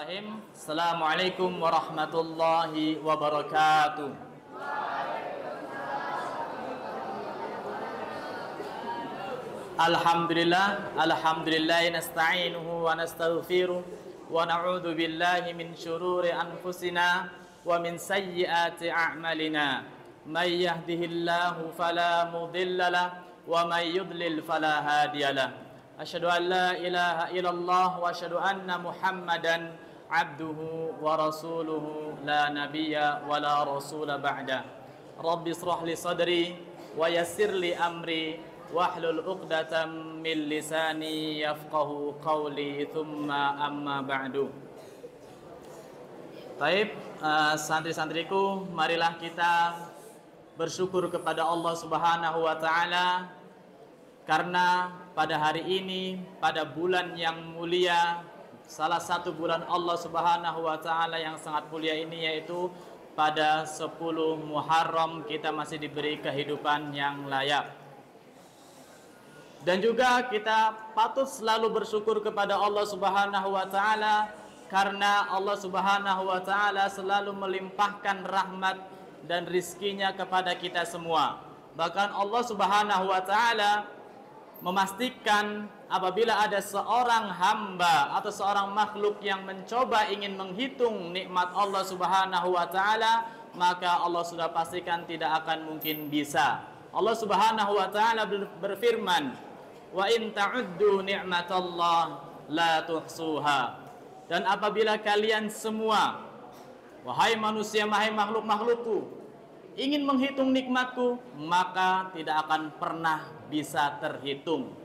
Bismillahirrahmanirrahim. Assalamualaikum warahmatullahi wabarakatuh. Alhamdulillah nasta'inuhu wa nastaghfiruh wa na'udzu billahi min syururi anfusina wa min sayyiati a'malina. May yahdihillahu fala mudilla lahu wa may yudlil fala hadiyalah. Asyhadu an la ilaha illallah wa asyhadu anna Muhammadan abduhu wa rasuluhu la nabiyya wa la rasula ba'da. Rabbi israh li sadri wa yassir li amri wahlul 'uqdatam min lisani yafqahu qawli thumma amma ba'du. Baik, santri-santriku, marilah kita bersyukur kepada Allah Subhanahu wa taala karena pada hari ini, pada bulan yang mulia, salah satu bulan Allah Subhanahu wa taala yang sangat mulia ini, yaitu pada 10 Muharram, kita masih diberi kehidupan yang layak. Dan juga kita patut selalu bersyukur kepada Allah Subhanahu wa taala karena Allah Subhanahu wa taala selalu melimpahkan rahmat dan rizkinya kepada kita semua. Bahkan Allah Subhanahu wa taala memastikan apabila ada seorang hamba atau seorang makhluk yang mencoba ingin menghitung nikmat Allah Subhanahu wa taala, maka Allah sudah pastikan tidak akan mungkin bisa. Allah Subhanahu wa taala berfirman, "Wa in ta'uddu ni'matallah la tuhsuha." Dan apabila kalian semua, wahai manusia, wahai makhluk-makhlukku, ingin menghitung nikmatku, maka tidak akan pernah bisa terhitung.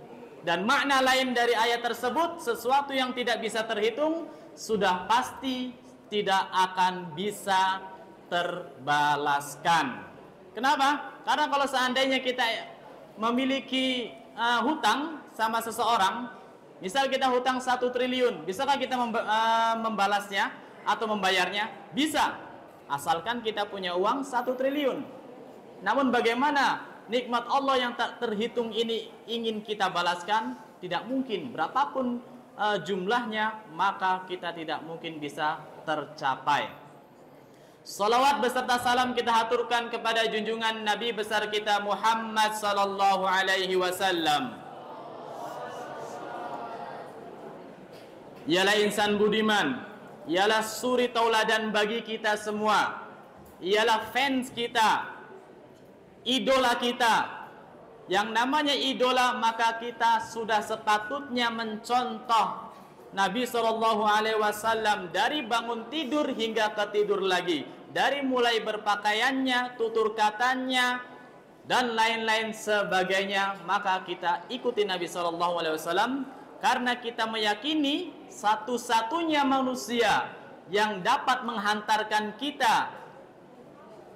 Dan makna lain dari ayat tersebut, sesuatu yang tidak bisa terhitung sudah pasti tidak akan bisa terbalaskan. Kenapa? Karena kalau seandainya kita memiliki hutang sama seseorang, misal kita hutang 1 triliun, bisakah kita membalasnya atau membayarnya? Bisa, asalkan kita punya uang 1 triliun. Namun bagaimana nikmat Allah yang tak terhitung ini ingin kita balaskan? Tidak mungkin, berapapun jumlahnya, maka kita tidak mungkin bisa tercapai. Salawat beserta salam kita haturkan kepada junjungan Nabi besar kita Muhammad sallallahu alaihi wasallam. Ialah insan budiman, ialah suri tauladan bagi kita semua, ialah fans kita, idola kita. Yang namanya idola, maka kita sudah sepatutnya mencontoh Nabi SAW dari bangun tidur hingga ketidur lagi, dari mulai berpakaiannya, tutur katanya, dan lain-lain sebagainya. Maka kita ikuti Nabi SAW karena kita meyakini satu-satunya manusia yang dapat menghantarkan kita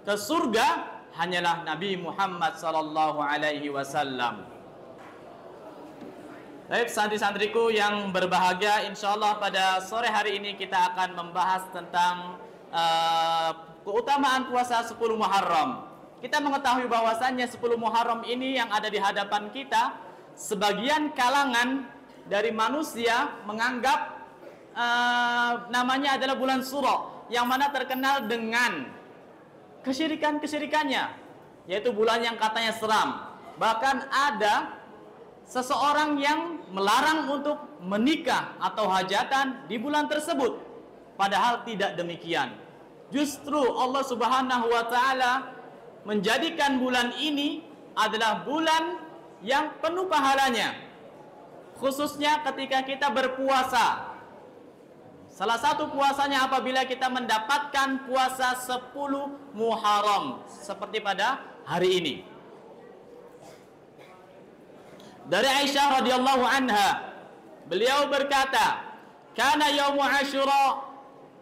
ke surga hanyalah Nabi Muhammad SAW. Baik, santri-santriku yang berbahagia, insya Allah pada sore hari ini kita akan membahas tentang keutamaan puasa 10 Muharram. Kita mengetahui bahwasannya 10 Muharram ini yang ada di hadapan kita, sebagian kalangan dari manusia menganggap namanya adalah bulan Suro, yang mana terkenal dengan kesyirikan-kesyirikannya, yaitu bulan yang katanya seram. Bahkan ada seseorang yang melarang untuk menikah atau hajatan di bulan tersebut. Padahal tidak demikian. Justru Allah Subhanahu wa taala menjadikan bulan ini adalah bulan yang penuh pahalanya. Khususnya ketika kita berpuasa. Salah satu puasanya apabila kita mendapatkan puasa 10 Muharram seperti pada hari ini. Dari Aisyah radhiyallahu anha, beliau berkata, "Kana yaumu Asyura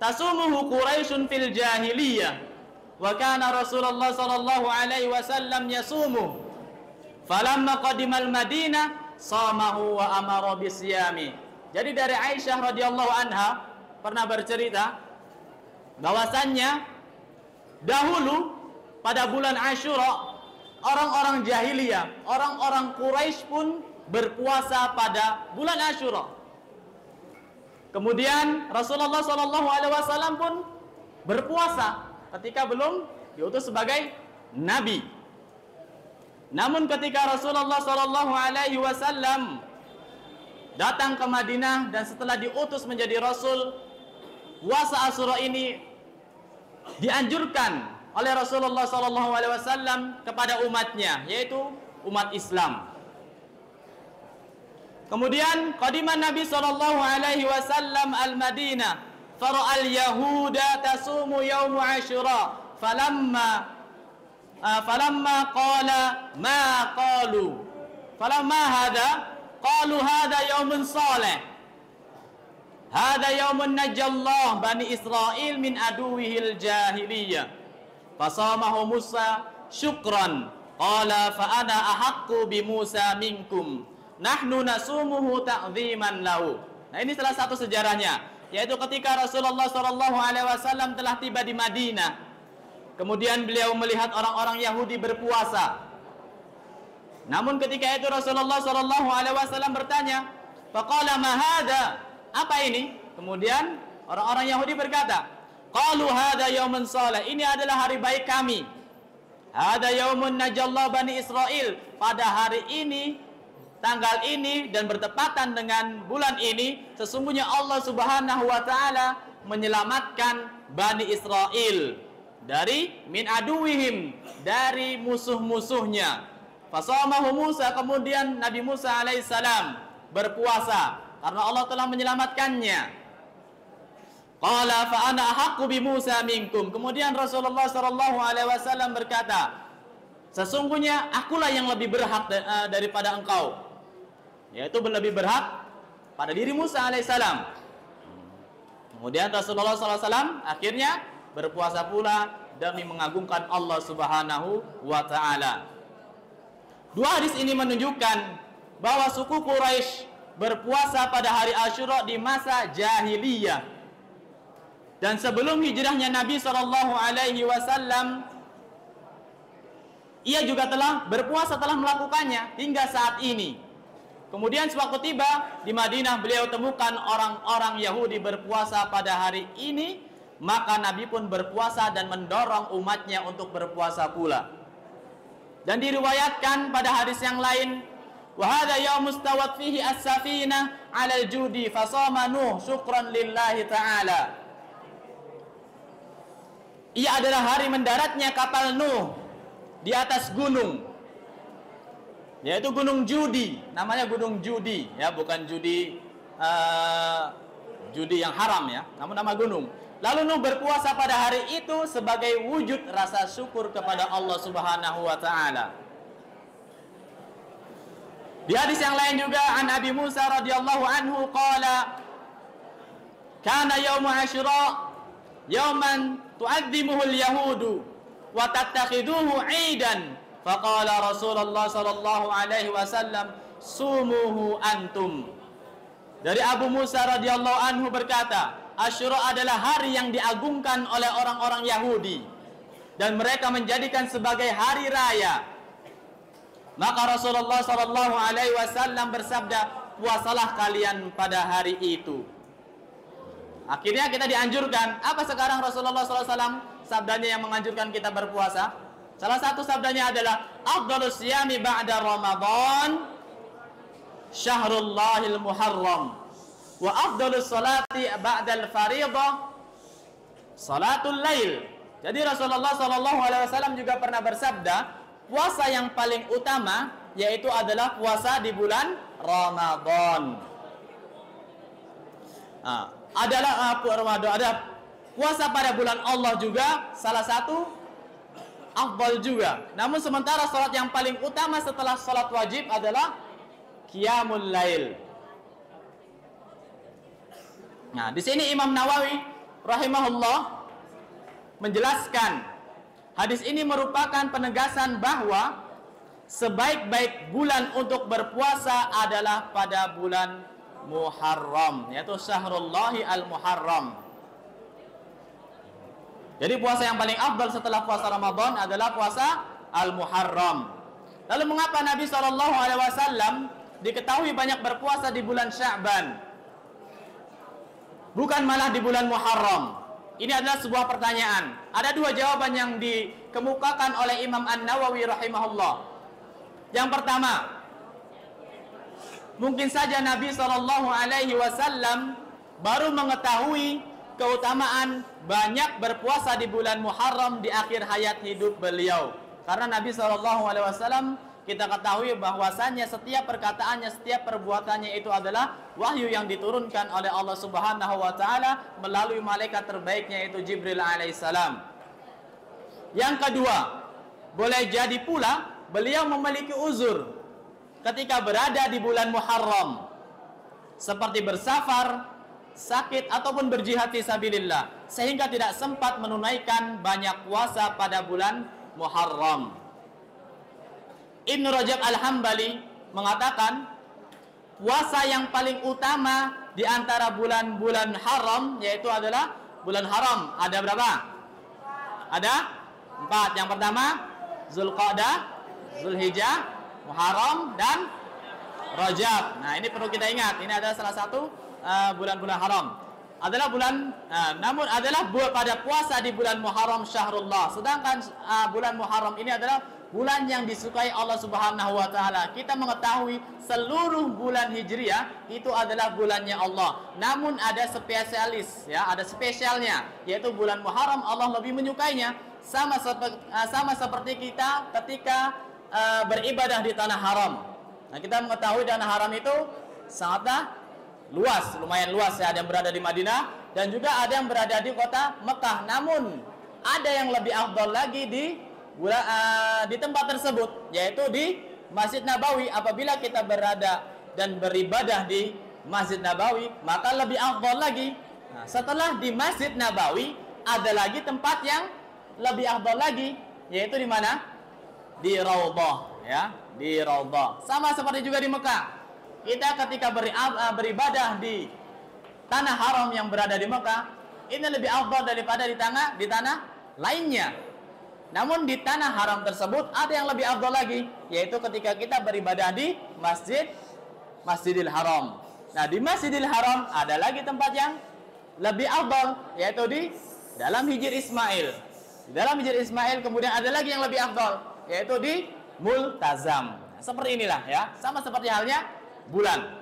tasumuhu Quraisyun fil jahiliyah, wa kana Rasulullah sallallahu alaihi wasallam yasumuhu. Falamma qadimal Madinah shamahu wa amara bisyami." Jadi dari Aisyah radhiyallahu anha pernah bercerita bahwasannya dahulu pada bulan Asyura orang-orang jahiliyah, orang-orang Quraisy pun berpuasa pada bulan Asyura. Kemudian Rasulullah SAW pun berpuasa ketika belum diutus sebagai nabi. Namun ketika Rasulullah SAW datang ke Madinah dan setelah diutus menjadi Rasul, puasa Asyura ini dianjurkan oleh Rasulullah SAW kepada umatnya, yaitu umat Islam. Kemudian qadiman Nabi SAW al-Madinah fara'al yahuda tasumu yawmu Asyura falamma qala ma qalu falamma hadha qalu hadha yawmun salih hadha yawmun najjallah bani Israel min aduwihil jahiliyah fasamahu Musa syukran qala fa ana ahaqqu bi Musa minkum nahnu nasumuhu ta'ziman lahu. Nah, ini salah satu sejarahnya, yaitu ketika Rasulullah SAW telah tiba di Madinah, kemudian beliau melihat orang-orang Yahudi berpuasa. Namun ketika itu Rasulullah SAW bertanya, faqala ma hadha, apa ini? Kemudian orang-orang Yahudi berkata, qalu hadha yaumun salih, ini adalah hari baik kami. Hadha yaumun najallah bani Israel, pada hari ini, tanggal ini dan bertepatan dengan bulan ini, sesungguhnya Allah Subhanahu wa taala menyelamatkan Bani Israel dari min aduwihim, dari musuh-musuhnya. Fasamahu Musa, kemudian Nabi Musa alaihissalam berpuasa karena Allah telah menyelamatkannya. Qala fa ana ahaqqu bi Musa minkum. Kemudian Rasulullah SAW berkata, sesungguhnya akulah yang lebih berhak daripada engkau, yaitu lebih berhak pada diri Musa alaihissalam. Kemudian Rasulullah SAW akhirnya berpuasa pula demi mengagungkan Allah Subhanahu wa taala. Dua hadis ini menunjukkan bahwa suku Quraisy berpuasa pada hari Asyura di masa jahiliyah. Dan sebelum hijrahnya Nabi SAW, ia juga telah berpuasa, telah melakukannya hingga saat ini. Kemudian sewaktu tiba di Madinah, beliau temukan orang-orang Yahudi berpuasa pada hari ini, maka Nabi pun berpuasa dan mendorong umatnya untuk berpuasa pula. Dan diriwayatkan pada hadis yang lain, wa hadza yaumus tawat fihi as-safinah 'alal judi fasama Nuh syukran lillahi ta'ala. Ia adalah hari mendaratnya kapal Nuh di atas gunung, yaitu Gunung Judi, namanya Gunung Judi, ya, bukan judi judi yang haram, ya, namun nama gunung. Lalu Nuh berpuasa pada hari itu sebagai wujud rasa syukur kepada Allah Subhanahu wa taala. Di hadis yang lain juga an Abi Musa radhiyallahu anhu qala kana yaum Asyura yauman tu'azzimuhu al-yahudu wa tattakhiduhu 'idan. Faqala Rasulullah sallallahu alaihi wasallam sumuhu antum. Dari Abu Musa radhiyallahu anhu berkata, Asyura adalah hari yang diagungkan oleh orang-orang Yahudi dan mereka menjadikan sebagai hari raya. Maka Rasulullah sallallahu alaihi wasallam bersabda, puasalah kalian pada hari itu. Akhirnya kita dianjurkan. Apa sekarang Rasulullah sallallahu alaihi wasallam sabdanya yang menganjurkan kita berpuasa? Salah satu sabdanya adalah afdhalus siyami ba'da Ramadan syahrullahil muharram wa afdhalus salati ba'dal fariḍah salatul lail. Jadi Rasulullah SAW juga pernah bersabda, puasa yang paling utama yaitu adalah puasa di bulan Ramadan. Ada puasa pada bulan Allah juga salah satu afdal juga. Namun sementara salat yang paling utama setelah salat wajib adalah qiyamul lail. Nah, di sini Imam Nawawi rahimahullah menjelaskan hadis ini merupakan penegasan bahwa sebaik-baik bulan untuk berpuasa adalah pada bulan Muharram, yaitu Syahrullahi al-Muharram. Jadi puasa yang paling afdal setelah puasa Ramadan adalah puasa Al-Muharram. Lalu mengapa Nabi SAW diketahui banyak berpuasa di bulan Sya'ban? bukan malah di bulan Muharram? Ini adalah sebuah pertanyaan. Ada dua jawaban yang dikemukakan oleh Imam An-Nawawi rahimahullah. Yang pertama, mungkin saja Nabi SAW baru mengetahui keutamaan banyak berpuasa di bulan Muharram di akhir hayat hidup beliau. Karena Nabi SAW kita ketahui bahwasannya setiap perkataannya, setiap perbuatannya itu adalah wahyu yang diturunkan oleh Allah Subhanahu wa taala melalui malaikat terbaiknya yaitu Jibril alaihissalam. Yang kedua, boleh jadi pula beliau memiliki uzur ketika berada di bulan Muharram, seperti bersafar, sakit ataupun berjihad fisabilillah, sehingga tidak sempat menunaikan banyak puasa pada bulan Muharram. Ibnu Rajab Al-Hambali mengatakan puasa yang paling utama di antara bulan-bulan haram yaitu adalah bulan haram. Ada berapa? Ada 4. Yang pertama Zulqa'dah, Zulhijjah, Muharram dan Rajab. Nah, ini perlu kita ingat. Ini adalah salah satu bulan-bulan haram. Adalah bulan namun adalah pada puasa di bulan Muharram syahrullah. Sedangkan bulan Muharram ini adalah bulan yang disukai Allah Subhanahu wa taala. Kita mengetahui seluruh bulan Hijriah itu adalah bulannya Allah. Namun ada spesialis ya, ada spesialnya yaitu bulan Muharram Allah lebih menyukainya sama seperti kita ketika beribadah di tanah haram. Nah, kita mengetahui tanah haram itu sangatlah luas, lumayan luas ya, ada yang berada di Madinah dan juga ada yang berada di kota Mekah. Namun ada yang lebih afdal lagi di tempat tersebut yaitu di Masjid Nabawi. Apabila kita berada dan beribadah di Masjid Nabawi maka lebih afdal lagi. Nah, setelah di Masjid Nabawi ada lagi tempat yang lebih afdal lagi yaitu di mana? Di Raudhah ya, di Raudhah. Sama seperti juga di Mekah. Kita ketika beribadah di tanah haram yang berada di Mekah ini lebih afdal daripada di tanah lainnya. Namun di tanah haram tersebut ada yang lebih afdal lagi yaitu ketika kita beribadah di Masjidil Haram. Nah, di Masjidil Haram ada lagi tempat yang lebih afdal yaitu di dalam Hijr Ismail. Di dalam Hijr Ismail kemudian ada lagi yang lebih afdal yaitu di Multazam. Seperti inilah ya, sama seperti halnya bulan.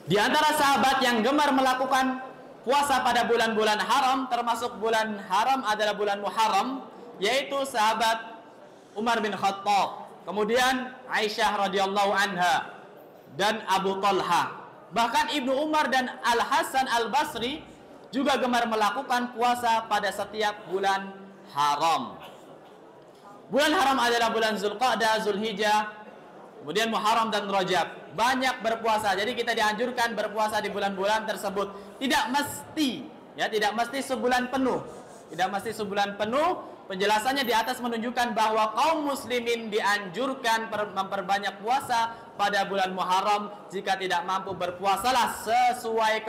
Di antara sahabat yang gemar melakukan puasa pada bulan-bulan haram, termasuk bulan haram adalah bulan Muharram, yaitu sahabat Umar bin Khattab, kemudian Aisyah radhiyallahu anha dan Abu Talha. Bahkan Ibnu Umar dan Al Hasan Al Basri juga gemar melakukan puasa pada setiap bulan haram. Bulan haram adalah bulan Zulqa'dah, Zulhijjah, kemudian Muharram dan Rajab. Banyak berpuasa. Jadi kita dianjurkan berpuasa di bulan-bulan tersebut. Tidak mesti, ya, tidak mesti sebulan penuh. Tidak mesti sebulan penuh. Penjelasannya di atas menunjukkan bahwa kaum muslimin dianjurkan memperbanyak puasa pada bulan Muharram. Jika tidak mampu berpuasalah sesuai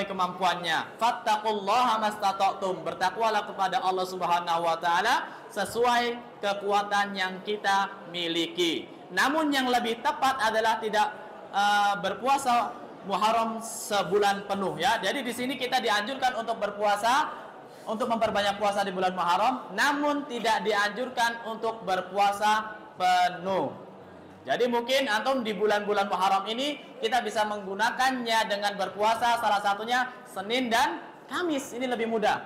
kemampuannya. Fattaqullaha mastata'tum. Bertakwalah kepada Allah Subhanahu wa taala sesuai kekuatan yang kita miliki. Namun yang lebih tepat adalah tidak berpuasa Muharram sebulan penuh ya. Jadi di sini kita dianjurkan untuk berpuasa, untuk memperbanyak puasa di bulan Muharram, namun tidak dianjurkan untuk berpuasa penuh. Jadi mungkin antum di bulan-bulan Muharram ini kita bisa menggunakannya dengan berpuasa salah satunya Senin dan Kamis, ini lebih mudah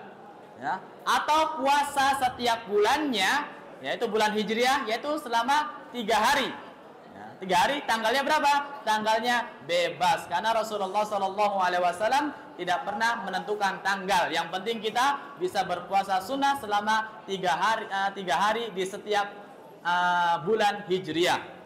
ya. Atau puasa setiap bulannya yaitu bulan Hijriah yaitu selama 3 hari ya, 3 hari. Tanggalnya berapa? Tanggalnya bebas karena Rasulullah SAW tidak pernah menentukan tanggal. Yang penting kita bisa berpuasa sunnah selama 3 hari di setiap bulan Hijriah.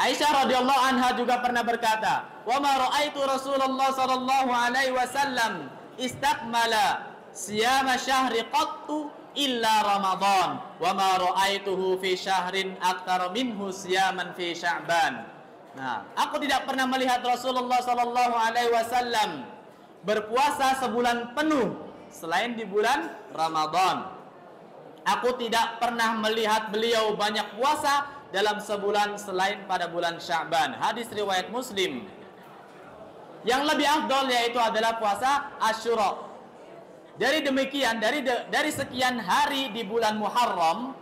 Aisyah radhiyallahu anha juga pernah berkata, "Wa ma ra'aitu Rasulullah sallallahu alaihi wasallam istakmala siyama syahri qattu illa Ramadan, wa ma ra'aituhu fi syahrin aktsara minhu siyaman fi Sya'ban." Nah, aku tidak pernah melihat Rasulullah sallallahu alaihi wasallam berpuasa sebulan penuh selain di bulan Ramadan. Aku tidak pernah melihat beliau banyak puasa dalam sebulan selain pada bulan Sya'ban. Hadis riwayat Muslim. Yang lebih afdal yaitu adalah puasa Asyura. Dari demikian, dari sekian hari di bulan Muharram,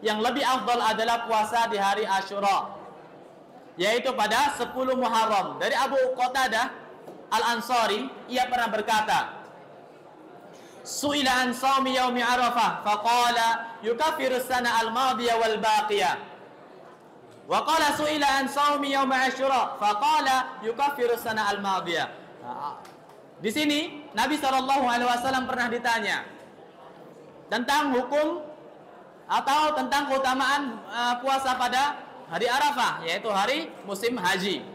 yang lebih afdal adalah puasa di hari Asyura, yaitu pada 10 Muharram. Dari Abu Qatadah Al-Ansari, ia pernah berkata, Su'ila an sawmi yaumi Arafah faqala yukaffiru sana al-madiyah wal baqiyah. Wa qala su'ila an sawmi yaumi Asyura faqala yukaffiru sana al-madiyah. Di sini Nabi SAW pernah ditanya tentang hukum atau tentang keutamaan puasa pada hari Arafah, yaitu hari musim haji.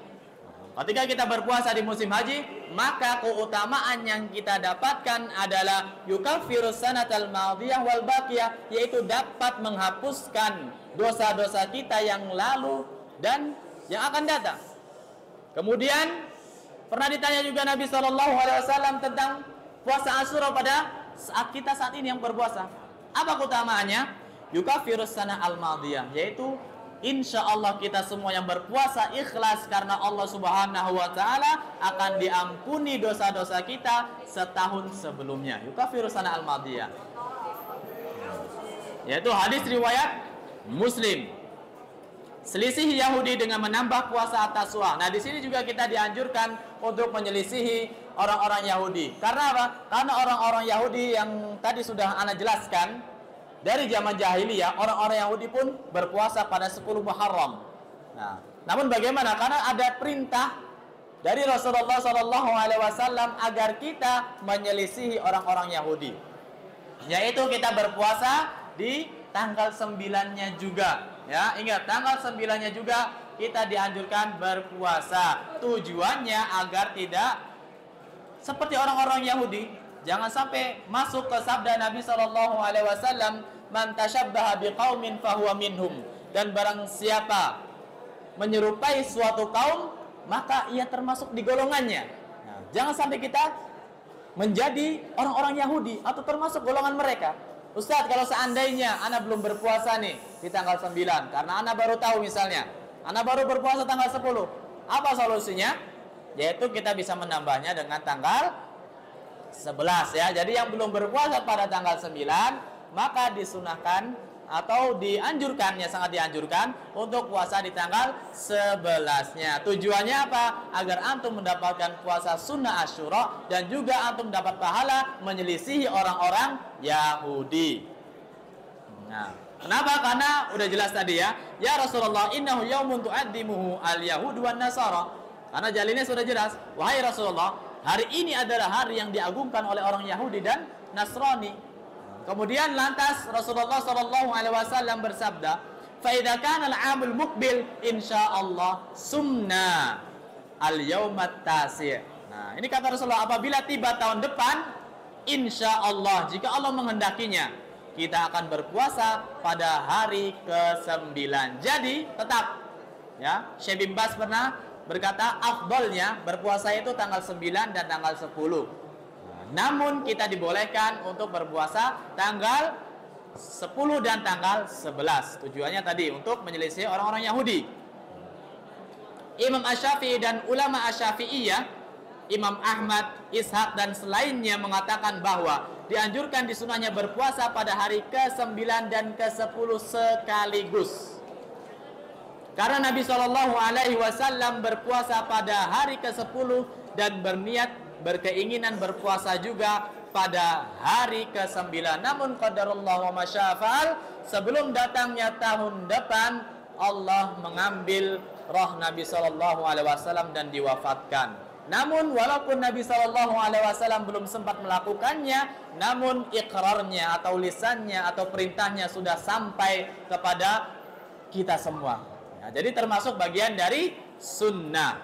Ketika kita berpuasa di musim haji, maka keutamaan yang kita dapatkan adalah yukaffiru sanatal madiyah wal baqiyah, yaitu dapat menghapuskan dosa-dosa kita yang lalu dan yang akan datang. Kemudian pernah ditanya juga Nabi SAW tentang puasa Asyura pada saat kita saat ini yang berpuasa. Apa keutamaannya? Yukaffiru sana al madiyah, yaitu insya Allah kita semua yang berpuasa ikhlas karena Allah Subhanahu wa Ta'ala akan diampuni dosa-dosa kita setahun sebelumnya. Yukaffiru sana al-madiyah, yaitu hadis riwayat Muslim. Selisih Yahudi dengan menambah puasa Tasyrik. Nah, di sini juga kita dianjurkan untuk menyelisihi orang-orang Yahudi. Karena apa? Karena orang-orang Yahudi yang tadi sudah ana jelaskan, dari zaman jahiliyah, orang-orang Yahudi pun berpuasa pada 10 Muharram. Nah, namun bagaimana? Karena ada perintah dari Rasulullah SAW agar kita menyelisihi orang-orang Yahudi, yaitu kita berpuasa di tanggal 9-nya juga. Ya, ingat, tanggal 9-nya juga kita dianjurkan berpuasa. Tujuannya agar tidak seperti orang-orang Yahudi. Jangan sampai masuk ke sabda Nabi SAW, man tashabbaha biqaumin fahuwa minhum. Dan barang siapa menyerupai suatu kaum, maka ia termasuk di golongannya. Nah, jangan sampai kita menjadi orang-orang Yahudi atau termasuk golongan mereka. Ustadz, kalau seandainya ana belum berpuasa nih di tanggal 9, karena ana baru tahu misalnya, ana baru berpuasa tanggal 10, apa solusinya? Yaitu kita bisa menambahnya dengan tanggal 11 ya. Jadi yang belum berpuasa pada tanggal 9, maka disunahkan atau dianjurkannya, sangat dianjurkan untuk puasa di tanggal 11-nya. Tujuannya apa? Agar antum mendapatkan puasa sunnah Asyura dan juga antum dapat pahala menyelisihi orang-orang Yahudi. Nah, kenapa? Karena udah jelas tadi ya. Ya Rasulullah, innahu yaumun tu'addimuhu al-yahud wan nasara. Karena jalinnya sudah jelas. Wahai Rasulullah, hari ini adalah hari yang diagungkan oleh orang Yahudi dan Nasrani. Kemudian lantas Rasulullah SAW bersabda, "Fa idza kana al-'amul muqbil insyaallah sumna al-yaumat tasi'." Nah, ini kata Rasulullah, apabila tiba tahun depan, insyaallah jika Allah menghendakinya, kita akan berpuasa pada hari ke-9. Jadi tetap ya, Syekh bin Baz pernah berkata afdalnya berpuasa itu tanggal 9 dan tanggal 10. Namun kita dibolehkan untuk berpuasa tanggal 10 dan tanggal 11. Tujuannya tadi untuk menyelisih orang-orang Yahudi. Imam Asy-Syafi'i dan ulama Asy-Syafi'iyah, Imam Ahmad, Ishaq dan selainnya mengatakan bahwa dianjurkan disunahnya berpuasa pada hari ke-9 dan ke-10 sekaligus. Karena Nabi SAW berpuasa pada hari ke-10 dan berkeinginan berpuasa juga pada hari ke-9. Namun qadarullah wa masyafa'al, sebelum datangnya tahun depan, Allah mengambil roh Nabi SAW dan diwafatkan. Namun walaupun Nabi SAW belum sempat melakukannya, namun ikrarnya atau lisannya atau perintahnya sudah sampai kepada kita semua. Ya, jadi termasuk bagian dari sunnah.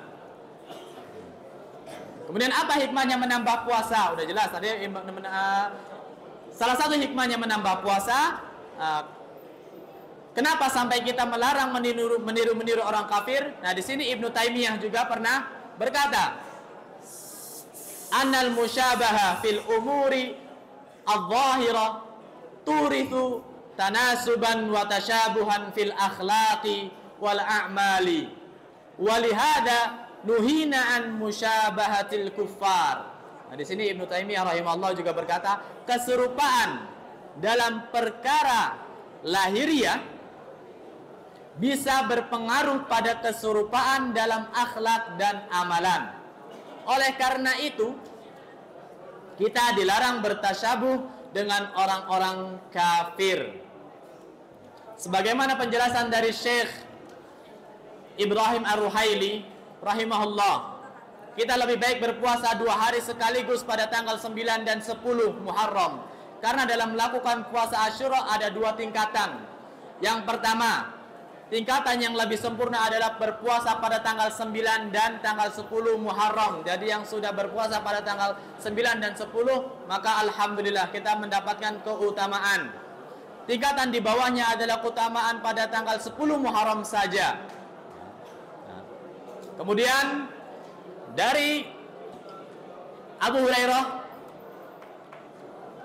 Kemudian apa hikmahnya menambah puasa? Udah jelas tadi. Salah satu hikmahnya menambah puasa, kenapa sampai kita melarang meniru orang kafir? Nah, di sini Ibnu Taimiyah juga pernah berkata, "Annal musyabaha fil umuri adh-dhahirah turithu tanasuban wa tasyabuhan fil akhlaqi wal a'mali walihada nuhina an musyabahatil kuffar. Nah, di sini Ibnu Taimiyah rahimahullah juga berkata, keserupaan dalam perkara lahiriah bisa berpengaruh pada keserupaan dalam akhlak dan amalan. Oleh karena itu, kita dilarang bertasyabuh dengan orang-orang kafir. Sebagaimana penjelasan dari Syekh Ibrahim Ar-Ruhaili rahimahullah, kita lebih baik berpuasa 2 hari sekaligus pada tanggal 9 dan 10 Muharram. Karena dalam melakukan puasa Asyura ada 2 tingkatan. Yang pertama, tingkatan yang lebih sempurna adalah berpuasa pada tanggal 9 dan tanggal 10 Muharram. Jadi yang sudah berpuasa pada tanggal 9 dan 10, maka alhamdulillah kita mendapatkan keutamaan. Tingkatan di bawahnya adalah keutamaan pada tanggal 10 Muharram saja. Kemudian dari Abu Hurairah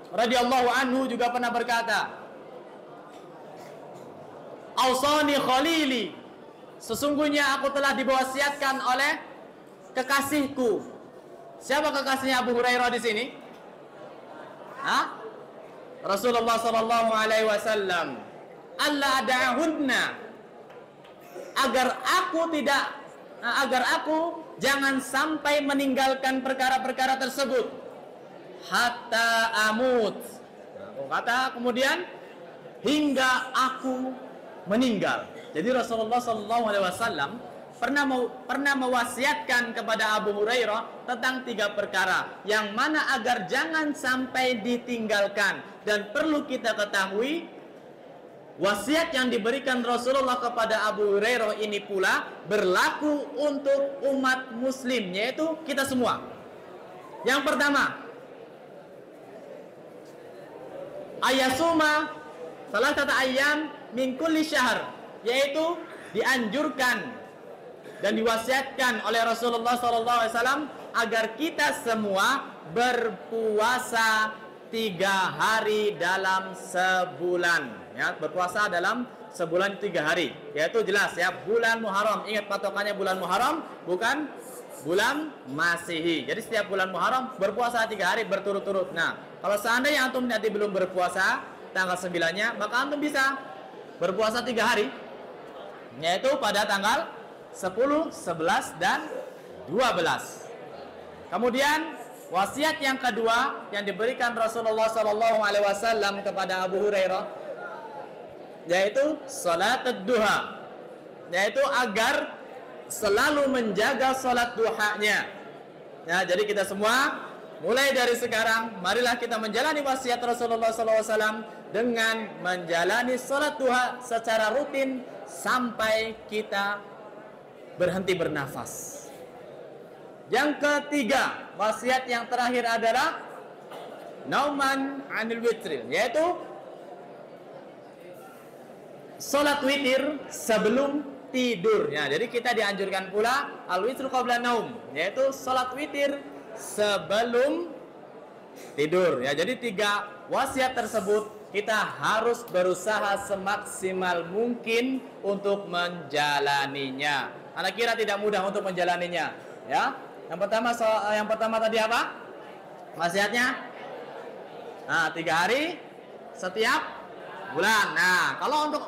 radhiyallahu anhu juga pernah berkata, "Ausani khalili, sesungguhnya aku telah diwasiatkan oleh kekasihku." Siapa kekasihnya Abu Hurairah di sini? Hah? Rasulullah sallallahu alaihi wasallam. "Alla ada'hunna," agar aku jangan sampai meninggalkan perkara-perkara tersebut hatta amut. Kata kemudian hingga aku meninggal. Jadi Rasulullah SAW pernah mewasiatkan kepada Abu Hurairah tentang 3 perkara yang mana agar jangan sampai ditinggalkan. Dan perlu kita ketahui, wasiat yang diberikan Rasulullah kepada Abu Hurairah ini pula berlaku untuk umat muslim, yaitu kita semua. Yang pertama, ayasuma salasata ayyam min kulli syahr, yaitu dianjurkan dan diwasiatkan oleh Rasulullah SAW agar kita semua berpuasa 3 hari dalam sebulan. Ya, berpuasa dalam sebulan 3 hari, yaitu jelas ya, bulan Muharram. Ingat patokannya bulan Muharram, bukan bulan Masehi. Jadi setiap bulan Muharram berpuasa 3 hari berturut-turut. Nah, kalau seandainya antum nanti belum berpuasa tanggal 9-nya, maka antum bisa berpuasa 3 hari, yaitu pada tanggal 10, 11, dan 12. Kemudian wasiat yang kedua yang diberikan Rasulullah SAW kepada Abu Hurairah, yaitu salat duha, yaitu agar selalu menjaga salat duhanya. Ya, jadi kita semua mulai dari sekarang, marilah kita menjalani wasiat Rasulullah SAW dengan menjalani salat duha secara rutin sampai kita berhenti bernafas. Yang ketiga, wasiat yang terakhir adalah nauman anil witri, yaitu salat witir sebelum tidur. Ya, jadi kita dianjurkan pula al-witru qabla naum, yaitu salat witir sebelum tidur. Ya, jadi 3 wasiat tersebut kita harus berusaha semaksimal mungkin untuk menjalaninya. Anak kira tidak mudah untuk menjalaninya. Ya, yang pertama tadi apa? Wasiatnya? Nah, 3 hari setiap bulan. Nah, kalau untuk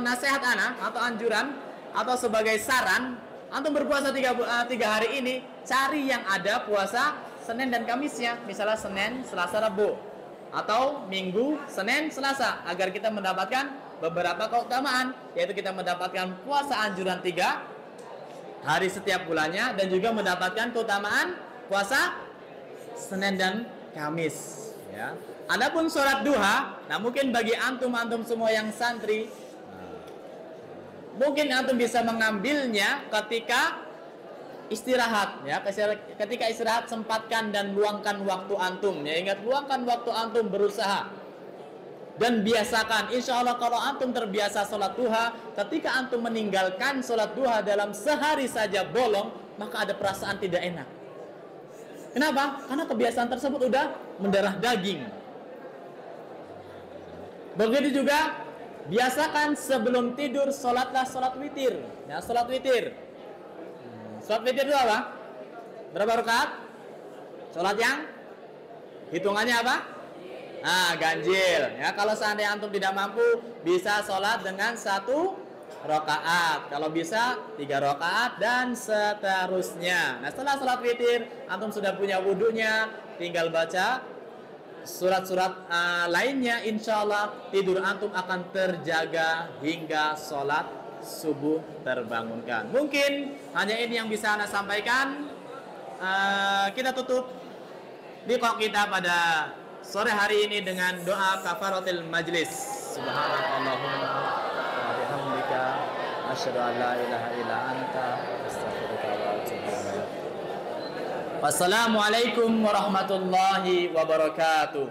nasihat anak atau anjuran atau sebagai saran, antum berpuasa 3 hari ini, cari yang ada puasa Senin dan Kamisnya, misalnya Senin, Selasa, Rabu, atau Minggu, Senin, Selasa, agar kita mendapatkan beberapa keutamaan, yaitu kita mendapatkan puasa anjuran 3 hari setiap bulannya, dan juga mendapatkan keutamaan puasa Senin dan Kamis. Ya. Adapun sholat duha, nah mungkin bagi antum semua yang santri, mungkin antum bisa mengambilnya ketika istirahat, ya. Ketika istirahat sempatkan dan luangkan waktu antum. Ya, ingat, luangkan waktu antum berusaha dan biasakan. Insya Allah kalau antum terbiasa sholat duha, ketika antum meninggalkan sholat duha dalam sehari saja bolong, maka ada perasaan tidak enak. Kenapa? Karena kebiasaan tersebut udah mendarah daging. Begitu juga biasakan sebelum tidur sholatlah sholat witir. Ya, sholat witir. Sholat witir itu apa? Berapa rakaat? Sholat yang hitungannya apa? Ganjil. Ya, kalau seandainya antum tidak mampu, bisa sholat dengan 1 rakaat. Kalau bisa 3 rakaat dan seterusnya. Nah, setelah sholat witir, antum sudah punya wudunya, tinggal baca surat-surat lainnya, insya Allah tidur antum akan terjaga hingga sholat subuh terbangunkan. Mungkin hanya ini yang bisa Anda sampaikan. Kita tutup liqa kita pada sore hari ini dengan doa kafaratul majlis. Subhanallahumma wa bihamdika asyhadu an la ilaha illa anta astaghfiruka wa atubu ilaik. Wassalamualaikum warahmatullahi wabarakatuh.